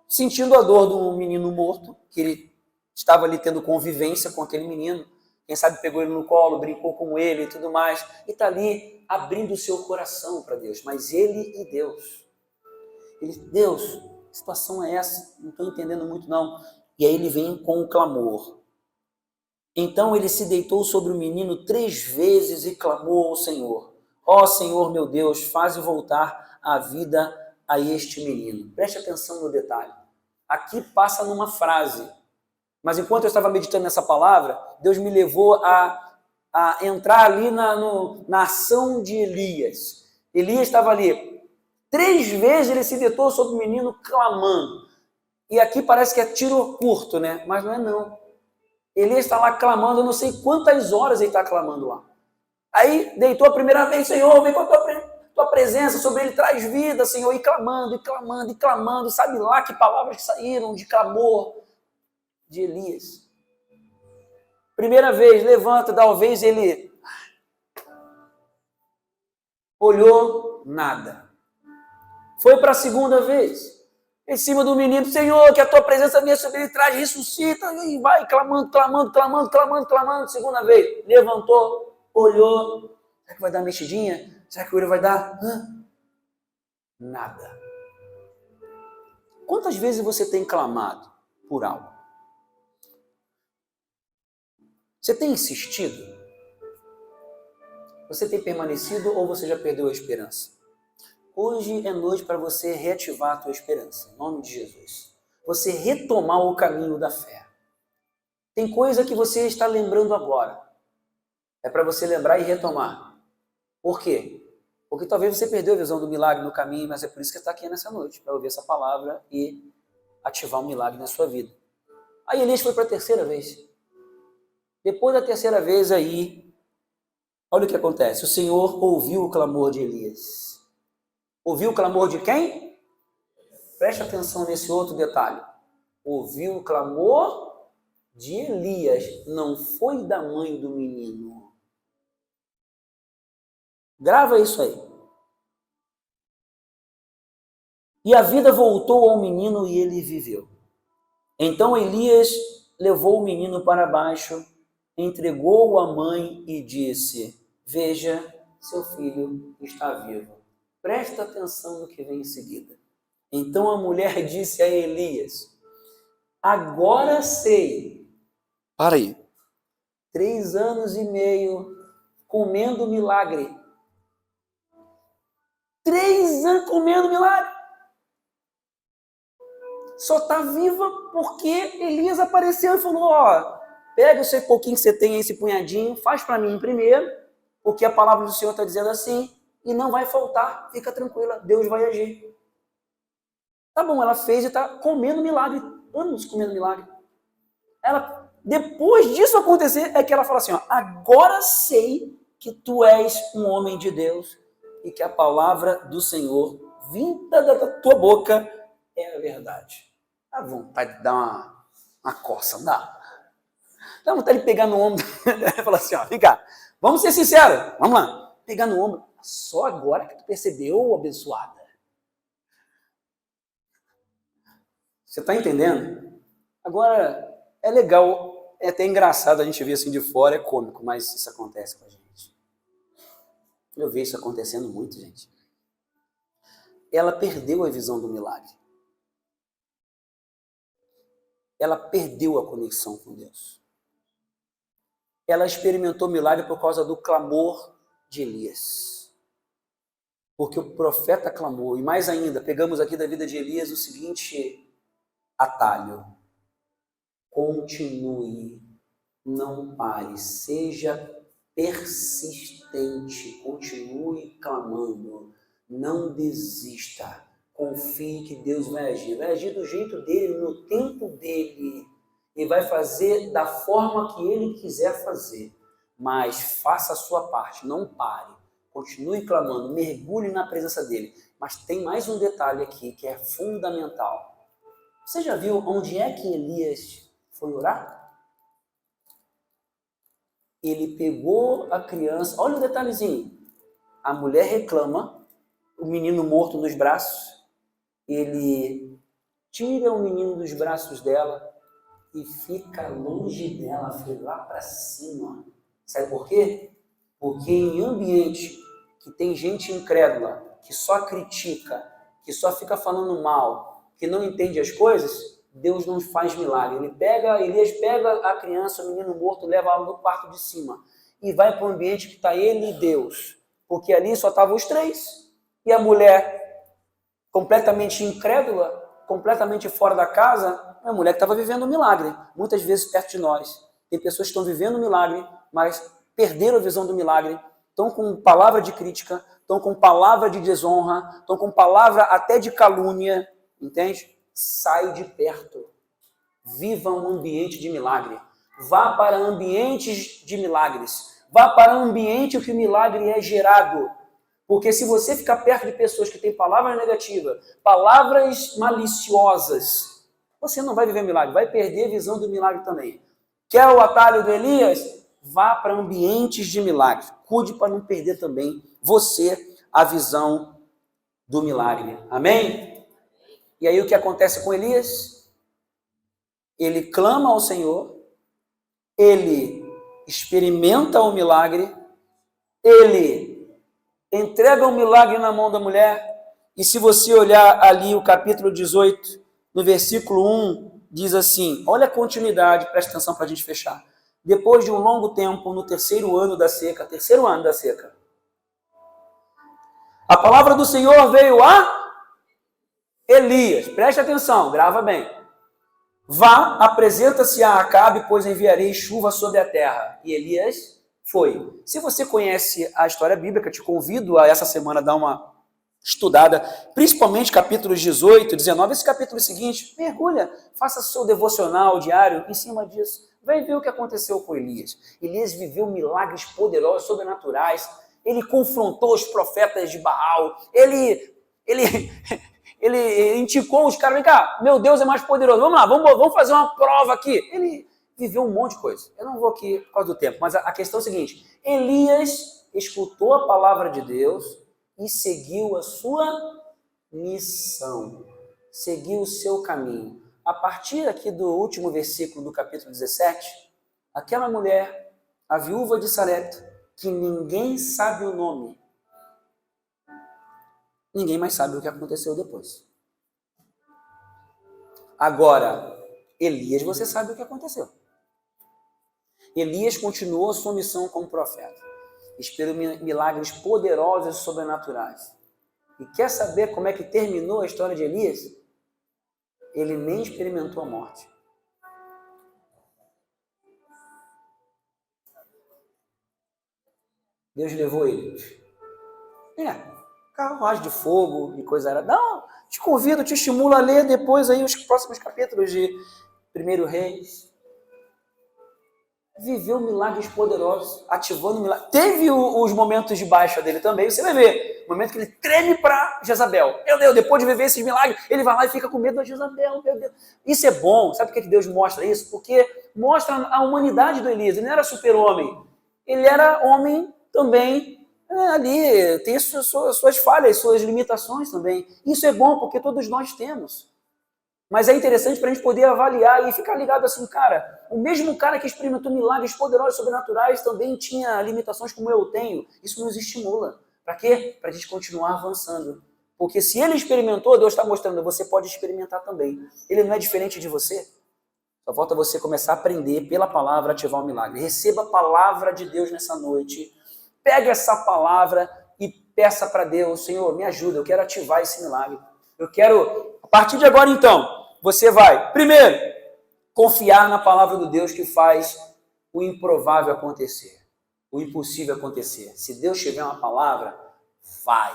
Sentindo a dor do menino morto, que ele estava ali tendo convivência com aquele menino. Quem sabe pegou ele no colo, brincou com ele e tudo mais. E está ali abrindo o seu coração para Deus. Mas ele e Deus. Deus, que situação é essa? Não estou entendendo muito não. E aí ele vem com o clamor. Então ele se deitou sobre o menino 3 vezes e clamou ao Senhor. Ó Senhor meu Deus, faze voltar a vida a este menino. Preste atenção no detalhe. Aqui passa numa frase. Mas enquanto eu estava meditando nessa palavra, Deus me levou a entrar ali na ação de Elias. Elias estava ali. 3 vezes ele se deitou sobre o menino clamando. E aqui parece que é tiro curto, né? Mas não é não. Elias está lá clamando, eu não sei quantas horas ele está clamando lá. Aí deitou a primeira vez, Senhor, vem com a tua presença sobre ele, traz vida, Senhor, e clamando, e clamando, e clamando. Sabe lá que palavras saíram de clamor de Elias. Primeira vez, levanta, talvez ele olhou, nada. Foi para a segunda vez, em cima do menino, Senhor, que a tua presença venha sobre ele, traz, ressuscita, e vai clamando, clamando, clamando, clamando, clamando. Segunda vez, levantou, olhou, será que vai dar mexidinha? Será que o olho vai dar? Nada. Quantas vezes você tem clamado por algo? Você tem insistido? Você tem permanecido ou você já perdeu a esperança? Hoje é noite para você reativar a tua esperança, em nome de Jesus. Você retomar o caminho da fé. Tem coisa que você está lembrando agora. É para você lembrar e retomar. Por quê? Porque talvez você perdeu a visão do milagre no caminho, mas é por isso que você está aqui nessa noite, para ouvir essa palavra e ativar um milagre na sua vida. Aí Elias foi para a terceira vez. Depois da terceira vez aí, olha o que acontece. O Senhor ouviu o clamor de Elias. Ouviu o clamor de quem? Preste atenção nesse outro detalhe. Ouviu o clamor de Elias, não foi da mãe do menino. Grava isso aí. E a vida voltou ao menino e ele viveu. Então Elias levou o menino para baixo, entregou-o à mãe e disse: veja, seu filho está vivo. Presta atenção no que vem em seguida. Então a mulher disse a Elias: agora sei. Para aí. 3 anos e meio comendo milagre. 3 anos comendo milagre. Só está viva porque Elias apareceu e falou: ó, pega esse pouquinho que você tem aí, esse punhadinho, faz para mim primeiro, porque a palavra do Senhor está dizendo assim, e não vai faltar, fica tranquila, Deus vai agir. Tá bom, ela fez e está comendo milagre, anos comendo milagre. Ela, depois disso acontecer, é que ela fala assim: ó, agora sei que tu és um homem de Deus e que a palavra do Senhor, vinda da tua boca, é a verdade. Dá vontade de dar uma coça, não dá? Dá vontade de pegar no ombro e falar assim: ó, vem cá, vamos ser sinceros, vamos lá. Pegar no ombro, só agora que tu percebeu, abençoada. Você está entendendo? Agora, é legal, é até engraçado a gente ver assim de fora, é cômico, mas isso acontece com a gente. Eu vejo isso acontecendo muito, gente. Ela perdeu a visão do milagre. Ela perdeu a conexão com Deus. Ela experimentou milagre por causa do clamor de Elias. Porque o profeta clamou, e mais ainda, pegamos aqui da vida de Elias o seguinte atalho: continue, não pare, seja persistente, continue clamando, não desista, confie que Deus vai agir do jeito dele, no tempo dele, e vai fazer da forma que ele quiser fazer, mas faça a sua parte, não pare, continue clamando, mergulhe na presença dele. Mas tem mais um detalhe aqui que é fundamental. Você já viu onde é que Elias foi orar? Ele pegou a criança, olha o detalhezinho, a mulher reclama, o menino morto nos braços, ele tira o menino dos braços dela e fica longe dela, foi lá para cima. Sabe por quê? Porque em ambiente que tem gente incrédula, que só critica, que só fica falando mal, que não entende as coisas, Deus não faz milagre. Elias pega a criança, o menino morto, leva ela no quarto de cima e vai para o ambiente que está ele e Deus, porque ali só estavam os três. E a mulher, completamente incrédula, completamente fora da casa, é a mulher que estava vivendo um milagre, muitas vezes perto de nós. Tem pessoas que estão vivendo um milagre, mas perderam a visão do milagre, estão com palavra de crítica, estão com palavra de desonra, estão com palavra até de calúnia, entende? Sai de perto. Viva um ambiente de milagre. Vá para ambientes de milagres. Vá para um ambiente que o milagre é gerado. Porque se você ficar perto de pessoas que têm palavras negativas, palavras maliciosas, você não vai viver milagre, vai perder a visão do milagre também. Quer o atalho do Elias? Vá para ambientes de milagre. Cuide para não perder também você a visão do milagre. Amém? E aí o que acontece com Elias? Ele clama ao Senhor, ele experimenta o milagre, ele entrega o milagre na mão da mulher, e se você olhar ali o capítulo 18, no versículo 1, diz assim, olha a continuidade, presta atenção para a gente fechar. Depois de um longo tempo, no terceiro ano da seca, A palavra do Senhor veio a Elias. Preste atenção, grava bem. Vá, apresenta-se a Acabe, pois enviarei chuva sobre a terra. E Elias foi. Se você conhece a história bíblica, te convido a essa semana dar uma estudada, principalmente capítulos 18, 19, esse capítulo seguinte, mergulha, faça seu devocional diário em cima disso. Vai ver o que aconteceu com Elias. Elias viveu milagres poderosos, sobrenaturais. Ele confrontou os profetas de Baal. Ele indicou os caras, vem cá, meu Deus é mais poderoso. Vamos lá, vamos fazer uma prova aqui. Ele viveu um monte de coisa. Eu não vou aqui por causa do tempo, mas a questão é a seguinte. Elias escutou a palavra de Deus e seguiu a sua missão. Seguiu o seu caminho. A partir aqui do último versículo do capítulo 17, aquela mulher, a viúva de Sarepta, que ninguém sabe o nome, ninguém mais sabe o que aconteceu depois. Agora, Elias, você sabe o que aconteceu. Elias continuou a sua missão como profeta. Esperou milagres poderosos e sobrenaturais. E quer saber como é que terminou a história de Elias? Ele nem experimentou a morte. Deus levou ele. Carruagem de fogo e coisa era. Não, te convido, te estimulo a ler depois aí os próximos capítulos de 1 Reis. Viveu milagres poderosos, ativando milagres. Teve os momentos de baixa dele também, você vai ver. O momento que ele treme para Jezabel. Meu Deus, depois de viver esses milagres, ele vai lá e fica com medo da Jezabel. Meu Deus. Isso é bom. Sabe por que Deus mostra isso? Porque mostra a humanidade do Elias. Ele não era super-homem. Ele era homem também. Ali tem suas falhas, suas limitações também. Isso é bom, porque todos nós temos. Mas é interessante para a gente poder avaliar e ficar ligado assim, cara, o mesmo cara que experimentou milagres poderosos, sobrenaturais, também tinha limitações como eu tenho. Isso nos estimula. Para quê? Para a gente continuar avançando. Porque se ele experimentou, Deus está mostrando, você pode experimentar também. Ele não é diferente de você. Só falta você começar a aprender pela palavra, ativar o milagre. Receba a palavra de Deus nessa noite. Pegue essa palavra e peça para Deus, Senhor, me ajuda, eu quero ativar esse milagre. Eu quero, a partir de agora então, você vai, primeiro, confiar na palavra do Deus que faz o improvável acontecer, o impossível acontecer. Se Deus tiver uma palavra, vai.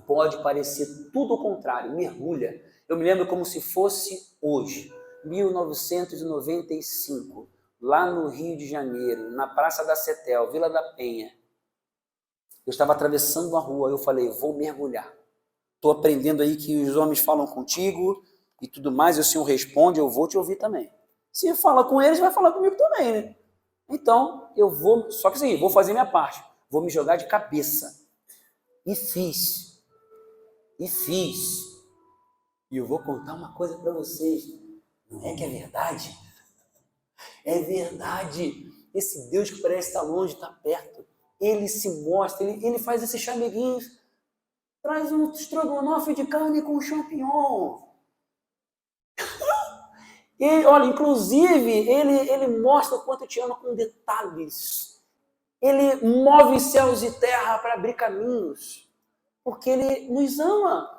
Pode parecer tudo o contrário, mergulha. Eu me lembro como se fosse hoje, 1995, lá no Rio de Janeiro, na Praça da Setel, Vila da Penha. Eu estava atravessando a rua, eu falei, vou mergulhar. Estou aprendendo aí que os homens falam contigo e tudo mais, e o Senhor responde, eu vou te ouvir também. Se fala com eles, vai falar comigo também, né? Então, eu vou, só que assim, vou fazer minha parte, vou me jogar de cabeça. E fiz. E eu vou contar uma coisa para vocês. Não é que é verdade? É verdade. Esse Deus que parece estar longe, está perto. Ele se mostra, ele faz esses chameguinhos. Traz um estrogonofe de carne com champignon. Olha, inclusive, ele mostra o quanto te ama com detalhes. Ele move céus e terra para abrir caminhos. Porque ele nos ama.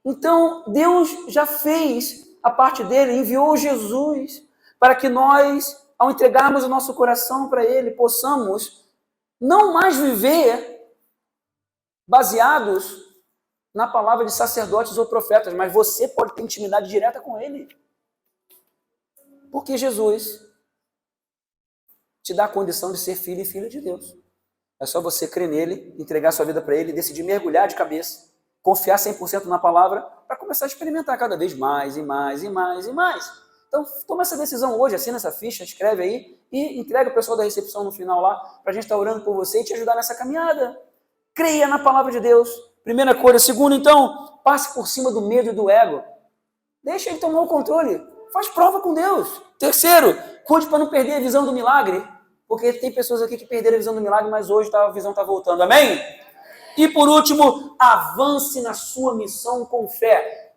Então, Deus já fez a parte dele, enviou Jesus para que nós, ao entregarmos o nosso coração para ele, possamos não mais viver baseados na palavra de sacerdotes ou profetas, mas você pode ter intimidade direta com ele. Porque Jesus te dá a condição de ser filho e filha de Deus. É só você crer nele, entregar sua vida para ele, decidir mergulhar de cabeça, confiar 100% na palavra, para começar a experimentar cada vez mais e mais e mais e mais. Então, toma essa decisão hoje, assina essa ficha, escreve aí e entrega o pessoal da recepção no final lá, para a gente estar orando por você e te ajudar nessa caminhada. Creia na palavra de Deus. Primeira coisa. Segundo, então, passe por cima do medo e do ego. Deixa ele tomar o controle. Faz prova com Deus. Terceiro, cuide para não perder a visão do milagre, porque tem pessoas aqui que perderam a visão do milagre, mas hoje a visão está voltando. Amém? E por último, avance na sua missão com fé.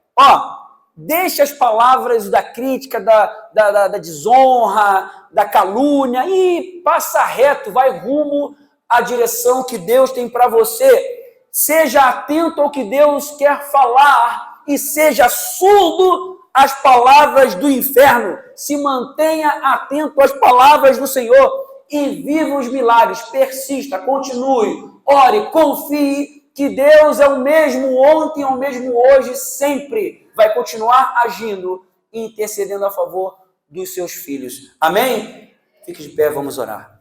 Deixa as palavras da crítica, da desonra, da calúnia e passa reto, vai rumo a direção que Deus tem para você. Seja atento ao que Deus quer falar e seja surdo às palavras do inferno. Se mantenha atento às palavras do Senhor e viva os milagres. Persista, continue, ore, confie que Deus é o mesmo ontem, é o mesmo hoje, sempre vai continuar agindo e intercedendo a favor dos seus filhos. Amém? Fique de pé, vamos orar.